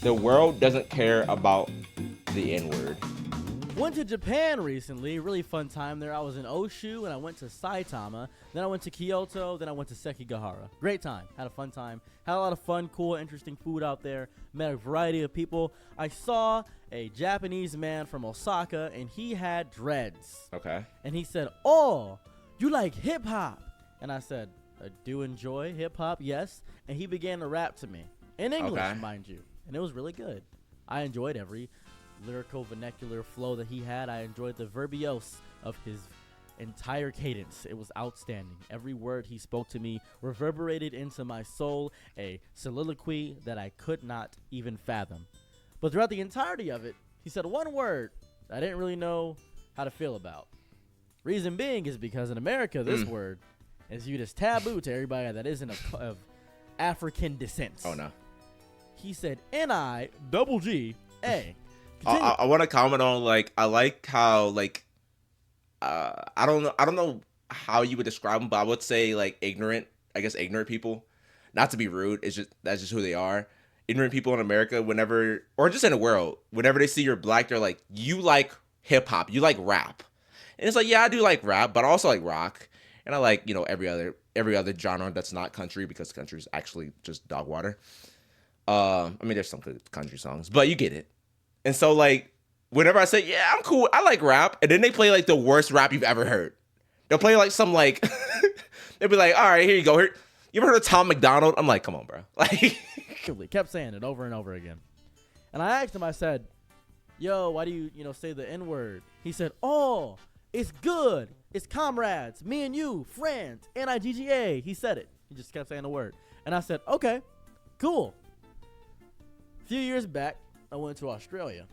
The world doesn't care about the N word. Went to Japan recently. Really fun time there. I was in Oshu and I went to Saitama. Then I went to Kyoto. Then I went to Sekigahara. Great time. Had a fun time. Had a lot of fun, cool, interesting food out there. Met a variety of people. I saw a Japanese man from Osaka and he had dreads. Okay. And he said, "Oh, you like hip hop?" And I said, "I do enjoy hip hop, yes." And he began to rap to me in English, Okay. mind you. And it was really good. I enjoyed every lyrical vernacular flow that he had. I enjoyed the verbiose of his entire cadence. It was outstanding. Every word he spoke to me reverberated into my soul, a soliloquy that I could not even fathom. But throughout the entirety of it, he said one word I didn't really know how to feel about. Reason being is because in America, this word is viewed as taboo to everybody that isn't of African descent. Oh no. He said N-I-double-G-A. I want to comment on like I like how like I don't know how you would describe them, but I would say like ignorant. I guess ignorant people. Not to be rude, that's just who they are. Ignorant people in America, whenever or just in the world, whenever they see you're black, they're like, you like hip hop, you like rap, and it's like, yeah, I do like rap, but I also like rock, and I like every other genre that's not country because country is actually just dog water. I mean, there's some good country songs, but you get it. And so, like, whenever I say, yeah, I'm cool, I like rap, and then they play, like, the worst rap you've ever heard. They'll play, like, some, like, they'll be like, all right, here you go. Here. You ever heard of Tom McDonald? I'm like, come on, bro. Like, kept saying it over and over again. And I asked him, I said, yo, why do you, say the N-word? He said, oh, it's good. It's comrades, me and you, friends, N-I-G-G-A. He said it. He just kept saying the word. And I said, okay, cool. A few years back, I went to Australia.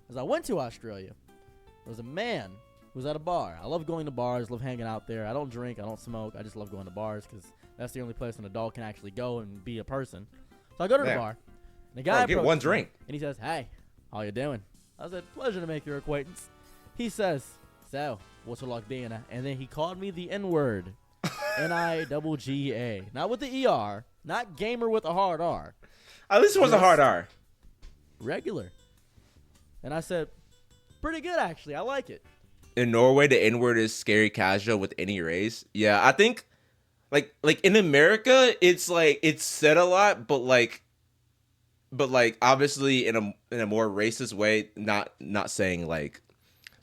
As I went to Australia, there was a man who was at a bar. I love going to bars, love hanging out there. I don't drink, I don't smoke. I just love going to bars because that's the only place an adult can actually go and be a person. So I go to the bar. And the guy get one drink. And he says, hey, how you doing? I said, pleasure to make your acquaintance. He says, so, what's your luck being? And then he called me the N-word. N-I-double-G-A. Not with the E-R. Not gamer with a hard R. at least it was a hard R. Regular. And I said, pretty good, actually. I like it. In Norway, the N-word is scary casual with any race. Yeah, I think, like in America, it's like it's said a lot, but like obviously in a more racist way. Not saying like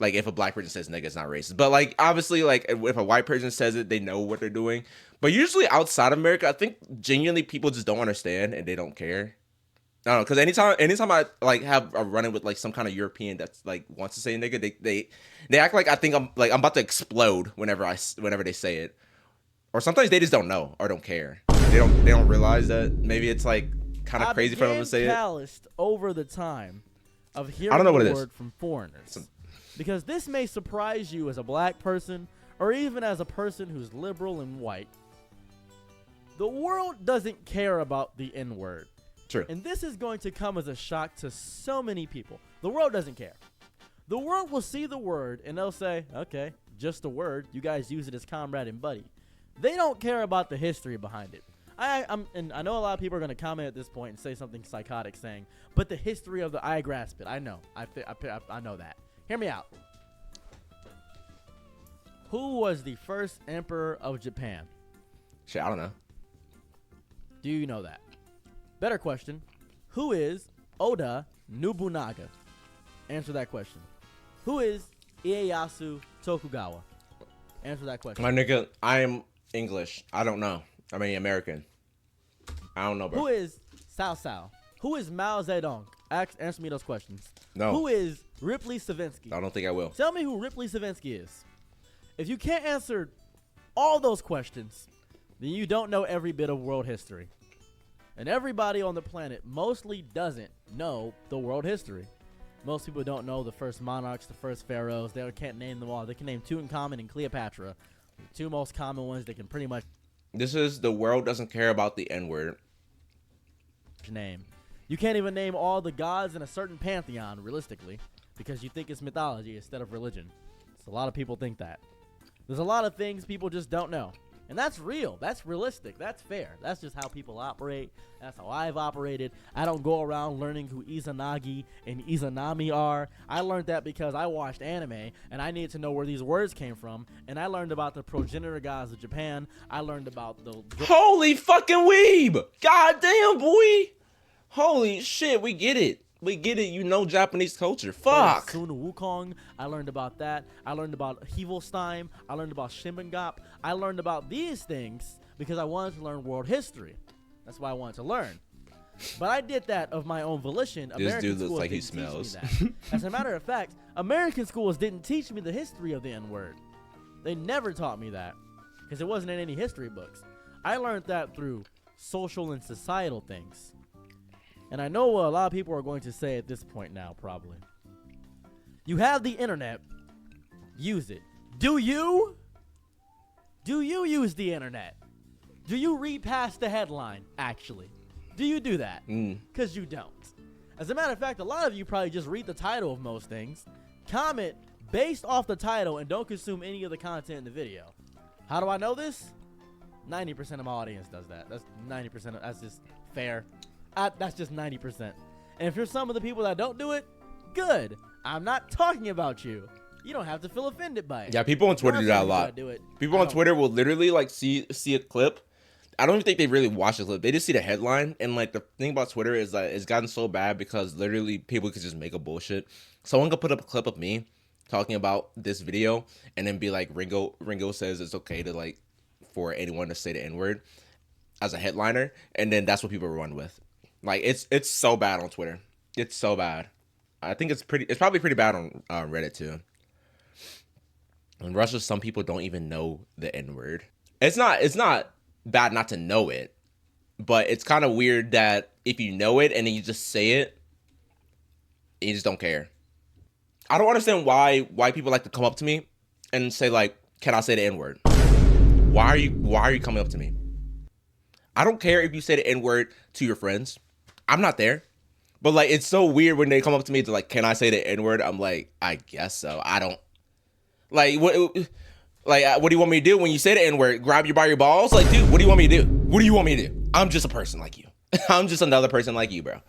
if a black person says nigga, it's not racist, but like obviously like if a white person says it, they know what they're doing. But usually outside America, I think genuinely people just don't understand and they don't care. I don't know, because anytime I like have a run-in with like some kind of European that's like wants to say nigga, they act like I think I'm about to explode whenever they say it, or sometimes they just don't know or don't care. They don't realize that maybe it's like kind of crazy for them to say it. Calloused over the time of hearing I don't know what the it is. word from foreigners, because this may surprise you as a black person or even as a person who's liberal and white. The world doesn't care about the N-word. True. And this is going to come as a shock to so many people. The world doesn't care. The world will see the word and they'll say, okay, just a word. You guys use it as comrade and buddy. They don't care about the history behind it. And I know a lot of people are going to comment at this point and say something psychotic saying, but the history of the I grasp it. I know. I know that. Hear me out. Who was the first emperor of Japan? Shit, I don't know. Do you know that? Better question. Who is Oda Nobunaga? Answer that question. Who is Ieyasu Tokugawa? Answer that question. My nigga, I am English. I don't know. I mean American. I don't know, bro. Who is Cao Cao? Who is Mao Zedong? Answer me those questions. No. Who is Ripley Savinsky? I don't think I will. Tell me who Ripley Savinsky is. If you can't answer all those questions, then you don't know every bit of world history. And everybody on the planet mostly doesn't know the world history. Most people don't know the first monarchs, the first pharaohs. They can't name them all. They can name Tutankhamun and Cleopatra, the two most common ones they can pretty much This is the world doesn't care about the N-word. name. You can't even name all the gods in a certain pantheon, realistically, because you think it's mythology instead of religion. So a lot of people think that. There's a lot of things people just don't know. And that's real. That's realistic. That's fair. That's just how people operate. That's how I've operated. I don't go around learning who Izanagi and Izanami are. I learned that because I watched anime and I needed to know where these words came from. And I learned about the progenitor gods of Japan. I learned about the... Holy fucking weeb! Goddamn, boy! Holy shit, we get it. We get it. You know Japanese culture. Fuck. Sun Wukong. I learned about that. I learned about Hivelstein. I learned about Shimbengap. I learned about these things because I wanted to learn world history. That's why I wanted to learn. But I did that of my own volition. This American dude looks schools like he didn't teach smells. me that. As a matter of fact, American schools didn't teach me the history of the N-word. They never taught me that because it wasn't in any history books. I learned that through social and societal things. And I know what a lot of people are going to say at this point now, probably. You have the internet. Use it. Do you? Do you use the internet? Do you read past the headline, actually? Do you do that? Because you don't. As a matter of fact, a lot of you probably just read the title of most things, comment based off the title, and don't consume any of the content in the video. How do I know this? 90% of my audience does that. That's 90%. That's just fair. That's just 90%. And if you're some of the people that don't do it, good. I'm not talking about you. You don't have to feel offended by it. Yeah, people on Twitter do that a lot. People on Twitter will literally like see a clip. I don't even think they really watch the clip. They just see the headline. And like the thing about Twitter is that it's gotten so bad because literally people could just make a bullshit. Someone could put up a clip of me talking about this video and then be like, Ringo says it's okay to like for anyone to say the N-word as a headliner, and then that's what people run with. Like it's so bad on Twitter. It's so bad. I think it's probably pretty bad on Reddit too. In Russia, some people don't even know the N-word. It's not bad not to know it, but it's kind of weird that if you know it and then you just say it, you just don't care. I don't understand why people like to come up to me and say like, "Can I say the N-word?" Why are you coming up to me? I don't care if you say the N-word to your friends. I'm not there. But like it's so weird when they come up to me to like, "Can I say the N-word?" I'm like, "I guess so." I don't like what do you want me to do when you say the N-word? Grab you by your balls? Like, dude, what do you want me to do? What do you want me to do? I'm just a person like you. I'm just another person like you, bro.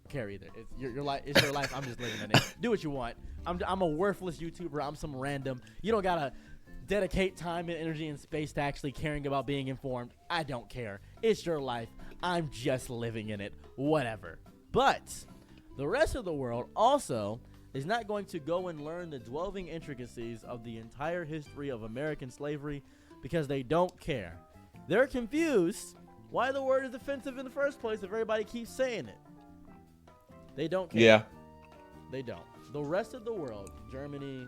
Care either. It's your life. It's your life. I'm just living in it. Do what you want. I'm a worthless YouTuber. I'm some random. You don't gotta dedicate time and energy and space to actually caring about being informed. I don't care. It's your life. I'm just living in it. Whatever. But the rest of the world also is not going to go and learn the dwelling intricacies of the entire history of American slavery because they don't care. They're confused why the word is offensive in the first place if everybody keeps saying it. They don't care. Yeah. They don't. The rest of the world, Germany,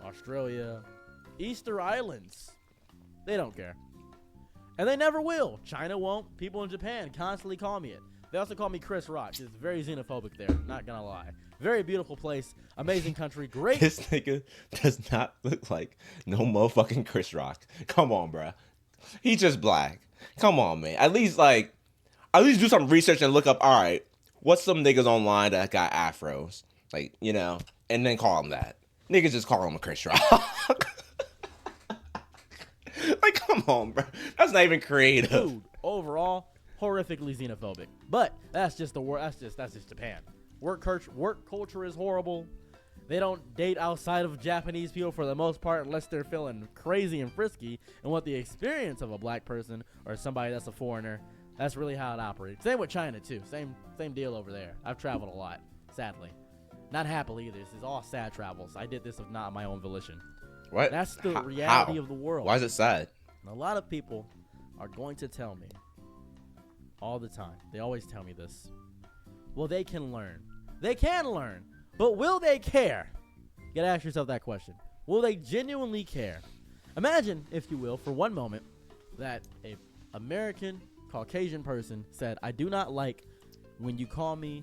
Australia, Easter Islands, they don't care. And they never will. China won't. People in Japan constantly call me it. They also call me Chris Rock. It's very xenophobic there, not gonna lie. Very beautiful place, amazing country, great. This nigga does not look like no motherfucking Chris Rock. Come on, bruh. He's just black. Come on, man. At least do some research and look up, all right, what's some niggas online that got afros? Like, you know, and then call him that. Niggas just call him a Chris Rock. Like, come on, bro. That's not even creative. Dude, overall, horrifically xenophobic. But that's just the word. That's just Japan. Work culture is horrible. They don't date outside of Japanese people for the most part unless they're feeling crazy and frisky and want the experience of a black person or somebody that's a foreigner. That's really how it operates. Same with China too. Same deal over there. I've traveled a lot, sadly. Not happily either. This is all sad travels. I did this of not my own volition. What? That's the reality of the world. Why is it sad? And a lot of people are going to tell me all the time. They always tell me this. Well, they can learn. They can learn. But will they care? You gotta ask yourself that question. Will they genuinely care? Imagine, if you will, for one moment, that a American Caucasian person said, "I do not like when you call me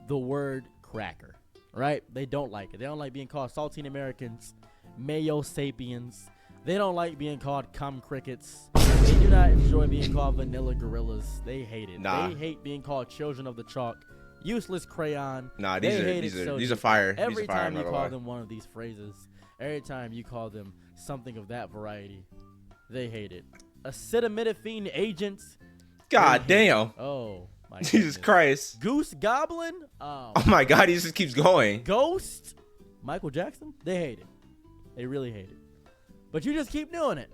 the word cracker." Right? They don't like it. They don't like being called saltine Americans, mayo sapiens. They don't like being called cum crickets. They do not enjoy being called vanilla gorillas. They hate it. Nah. They hate being called children of the chalk, useless crayon. Nah, They these hate it so are deep. fire. Every These are fire, time you I'm not call gonna them one of these phrases, every time you call them something of that variety, they hate it. Acetaminophen agents. God damn. Oh my Jesus goodness. Christ. Goose Goblin. Oh my God, he just keeps going. Ghost. Michael Jackson. They hate it. They really hate it. But you just keep doing it.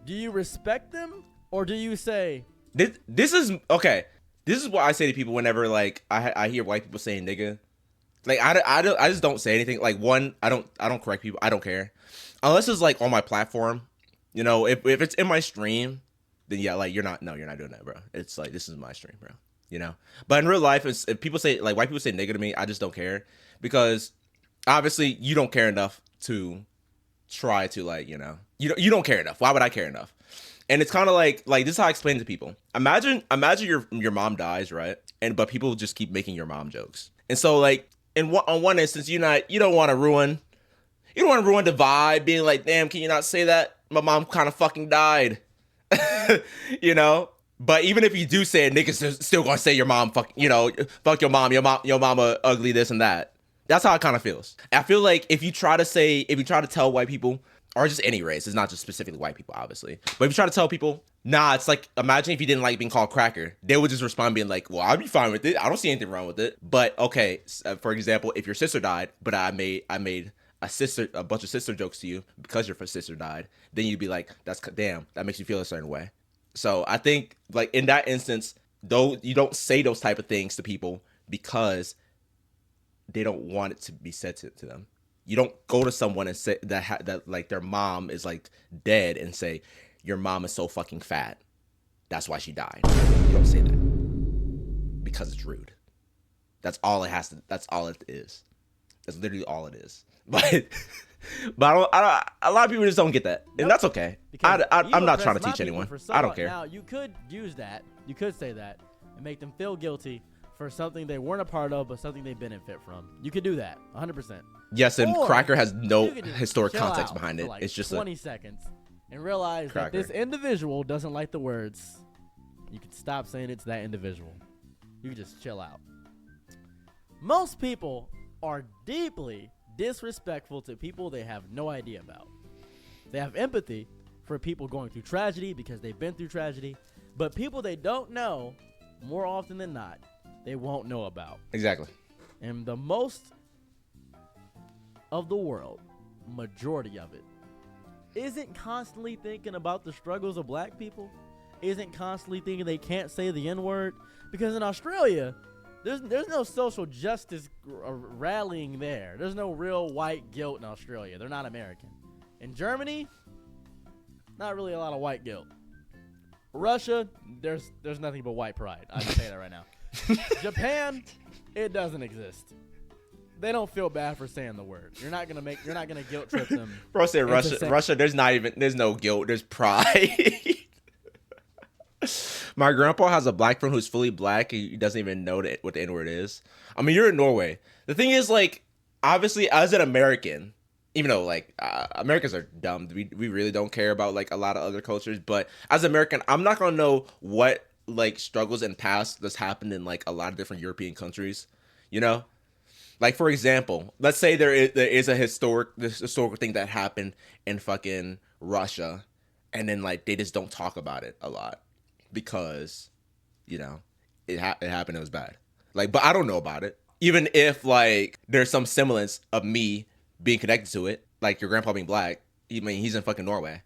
Do you respect them or do you say this is okay? This is what I say to people whenever like I hear white people saying nigga. Like I just don't say anything. Like one, I don't correct people. I don't care unless it's like on my platform. You know, if it's in my stream, then yeah, like you're not doing that, bro. It's like this is my stream, bro. You know. But in real life, if people say like white people say nigga to me, I just don't care because obviously you don't care enough to try to like you don't care enough. Why would I care enough? And it's kind of like this is how I explain it to people. Imagine your mom dies, right? But people just keep making your mom jokes. And so like on one instance, you don't want to ruin the vibe, being like, damn, can you not say that? My mom kind of fucking died. You know? But even if you do say it, niggas still gonna say your mom fuck your mama ugly, this and that. That's how it kind of feels. I feel like if you try to tell white people, or just any race, it's not just specifically white people, obviously. But if you try to tell people, nah, it's like, imagine if you didn't like being called cracker. They would just respond being like, well, I'd be fine with it. I don't see anything wrong with it. But okay, for example, if your sister died, but I made a bunch of sister jokes to you because your sister died, then you'd be like, damn, that makes you feel a certain way. So I think like in that instance, though, you don't say those type of things to people because they don't want it to be said to them. You don't go to someone and say that like their mom is like dead and say your mom is so fucking fat, that's why she died. You don't say that because it's rude. That's all it has to. That's all it is. That's literally all it is. But a lot of people just don't get that, and that's okay. I'm not trying to teach anyone. I don't care. Now you could use that. You could say that and make them feel guilty for something they weren't a part of, but something they benefit from. You could do that, 100%. Yes, and Cracker has no historic context behind it. Like it's just 20 seconds and realize that this individual doesn't like the words. You can stop saying it's that individual. You can just chill out. Most people are deeply disrespectful to people they have no idea about. They have empathy for people going through tragedy because they've been through tragedy, but people they don't know, more often than not, they won't know about. Exactly. And the most of the world, majority of it, isn't constantly thinking about the struggles of black people, isn't constantly thinking they can't say the N-word, because in Australia, there's no social justice rallying there. There's no real white guilt in Australia. They're not American. In Germany, not really a lot of white guilt. Russia, there's nothing but white pride. I can say that right now. Japan, it doesn't exist. They don't feel bad for saying the word. You're not gonna guilt trip them. Bro said Russia, there's no guilt, there's pride. My grandpa has a black friend who's fully black. He doesn't even know what the N-word is. I mean, you're in Norway. The thing is, like, obviously, as an American, even though, like, Americans are dumb. We really don't care about, like, a lot of other cultures. But as an American, I'm not going to know what, like, struggles and past that's happened in, like, a lot of different European countries. You know? Like, for example, let's say there is a historical thing that happened in fucking Russia. And then, like, they just don't talk about it a lot. Because, you know, it happened, it was bad. Like, but I don't know about it. Even if, like, there's some semblance of me being connected to it, like your grandpa being black, I mean, he's in fucking Norway.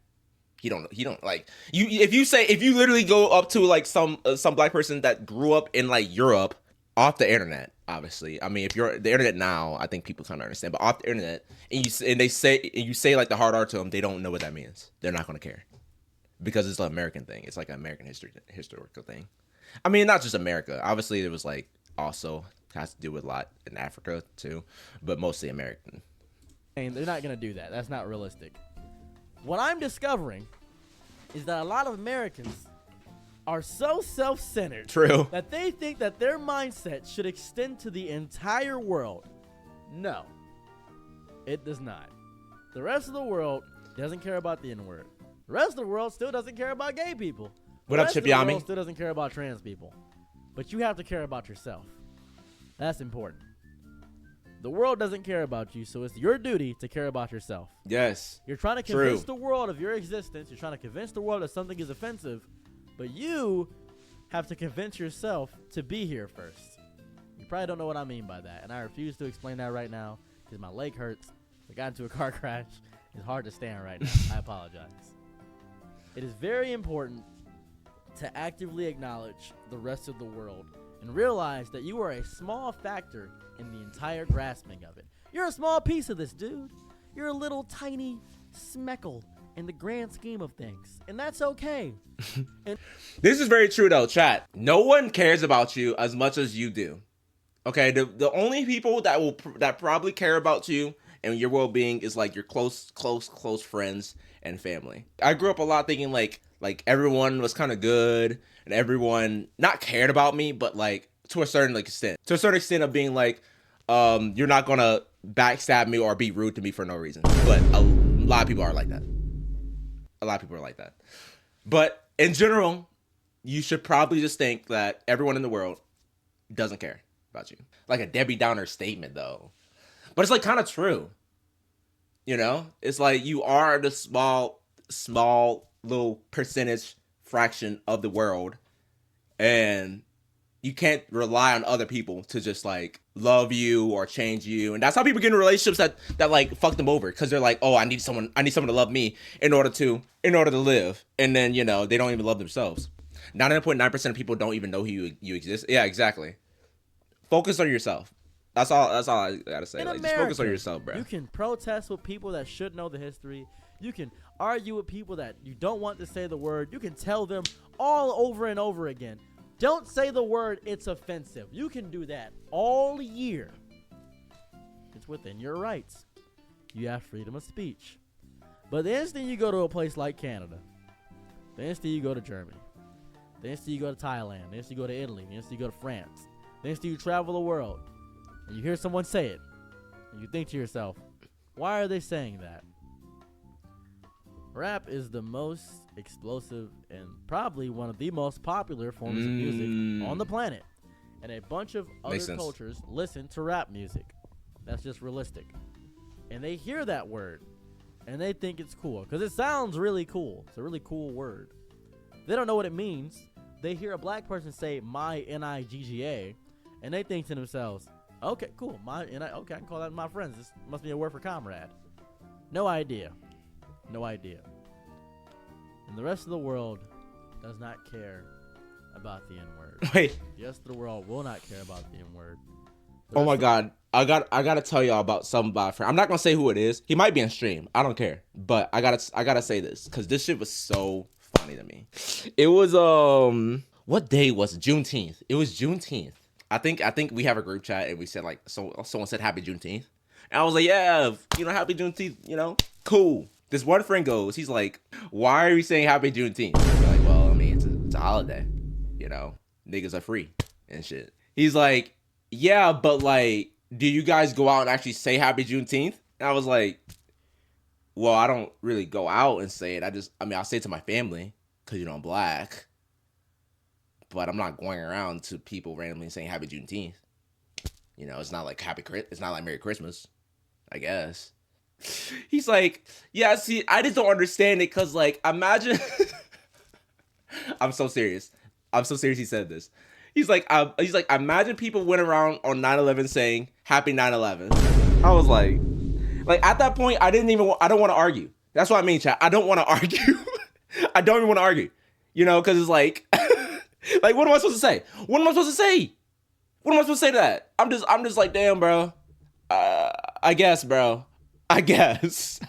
He don't like, if you literally go up to, like, some black person that grew up in, like, Europe, off the internet, obviously. I mean, if you're the internet now, I think people kind of understand, but off the internet, and you say, like, the hard R to them, they don't know what that means. They're not going to care. Because it's an American thing. It's like an American historical thing. I mean, not just America. Obviously, it was like also has to do with a lot in Africa too, but mostly American. And they're not going to do that. That's not realistic. What I'm discovering is that a lot of Americans are so self-centered that they think that their mindset should extend to the entire world. No, it does not. The rest of the world doesn't care about the N-word. The rest of the world still doesn't care about gay people. What up, Chip Yami? The rest of the world still doesn't care about trans people. But you have to care about yourself. That's important. The world doesn't care about you, so it's your duty to care about yourself. Yes. You're trying to True. convince the world of your existence. You're trying to convince the world that something is offensive, but you have to convince yourself to be here first. You probably don't know what I mean by that, and I refuse to explain that right now because my leg hurts. I got into a car crash. It's hard to stand right now. I apologize. It is very important to actively acknowledge the rest of the world and realize that you are a small factor in the entire grasping of it. You're a small piece of this, dude. You're a little tiny speckle in the grand scheme of things, and that's okay. And This is very true though, chat. No one cares about you as much as you do. Okay, the only people that probably care about you and your well-being is like your close friends and family. I grew up a lot thinking like everyone was kind of good and everyone not cared about me, but like to a certain extent of being like, you're not gonna backstab me or be rude to me for no reason. But a lot of people are like that. A lot of people are like that. But in general, you should probably just think that everyone in the world doesn't care about you. Like a Debbie Downer statement though. But it's like kind of true. You know? It's like you are the small little percentage fraction of the world. And you can't rely on other people to just like love you or change you. And that's how people get in relationships that like fuck them over. Cause they're like, oh, I need someone to love me in order to live. And then, you know, they don't even love themselves. 99.9% of people don't even know you exist. Yeah, exactly. Focus on yourself. That's all I gotta say. Like, just focus on yourself, bro. You can protest with people that should know the history. You can argue with people that you don't want to say the word. You can tell them all over and over again, don't say the word, it's offensive. You can do that all year. It's within your rights. You have freedom of speech. But the instant you go to a place like Canada, the instant you go to Germany, the instant you go to Thailand, the instant you go to Italy, the instant you go to France, the instant you travel the world, and you hear someone say it, and you think to yourself, why are they saying that? Rap is the most explosive and probably one of the most popular forms of music on the planet. And a bunch of other cultures listen to rap music. That's just realistic. And they hear that word, and they think it's cool, because it sounds really cool. It's a really cool word. They don't know what it means. They hear a black person say, my N-I-G-G-A, and they think to themselves, okay, cool. Okay, I can call that my friends. This must be a word for comrade. No idea. No idea. And the rest of the world does not care about the N-word. Wait. The rest of the world will not care about the N-word. Oh my God. I gotta tell y'all about some my friend. I'm not gonna say who it is. He might be in stream. I don't care. But I gotta say this because this shit was so funny to me. It was what day was it? Juneteenth. It was Juneteenth. I think we have a group chat and we said like someone said happy Juneteenth. And I was like, yeah, happy Juneteenth, cool. This one friend goes, he's like, why are we saying happy Juneteenth? We're like, well, I mean, it's a holiday, niggas are free and shit. He's like, yeah, but like, do you guys go out and actually say happy Juneteenth? And I was like, well, I don't really go out and say it. I'll say it to my family because, I'm black. But I'm not going around to people randomly saying happy Juneteenth. It's not like it's not like Merry Christmas, I guess. He's like, yeah, see, I just don't understand it because, like, imagine. I'm so serious. He said this. He's like, imagine people went around on 9/11 saying happy 9/11. I was like at that point, I don't want to argue. That's what I mean, chat. I don't want to argue. I don't even want to argue, because it's like, like, what am I supposed to say? What am I supposed to say? What am I supposed to say to that? I'm just like, damn, bro. I guess, bro. I guess,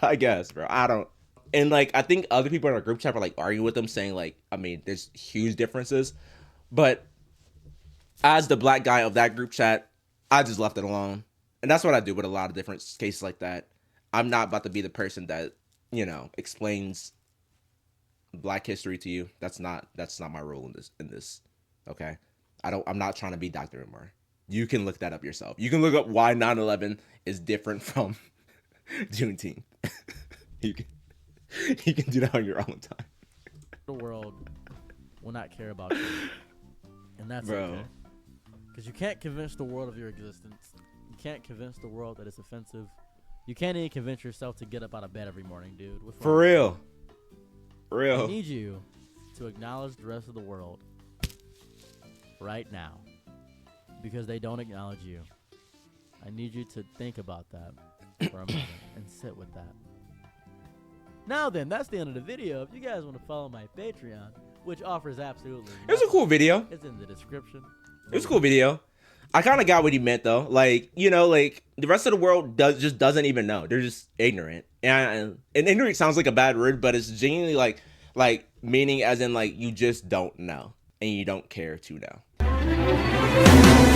bro. I don't. And like, I think other people in our group chat were like arguing with them, saying like, I mean, there's huge differences, but as the black guy of that group chat, I just left it alone. And that's what I do with a lot of different cases like that. I'm not about to be the person that, explains black history to you. That's not my role in this. Okay. I'm not trying to be Dr. Umar. You can look that up yourself. You can look up why 9/11 is different from Juneteenth. you can do that on your own time. The world will not care about you. And that's okay. Because you can't convince the world of your existence. can't convince the world that it's offensive. You can't even convince yourself to get up out of bed every morning, dude. What's For wrong? real. I Real. need you to acknowledge the rest of the world right now because they don't acknowledge you. I need you to think about that for a moment and sit with that. Now then, that's the end of the video. If you guys want to follow my Patreon, which offers absolutely It was a cool video. it's in the description. It was a cool video. I kind of got what he meant though. Like, you know, like the rest of the world doesn't even know. They're just ignorant. And ignorant sounds like a bad word, but it's genuinely like meaning as in like you just don't know and you don't care to know.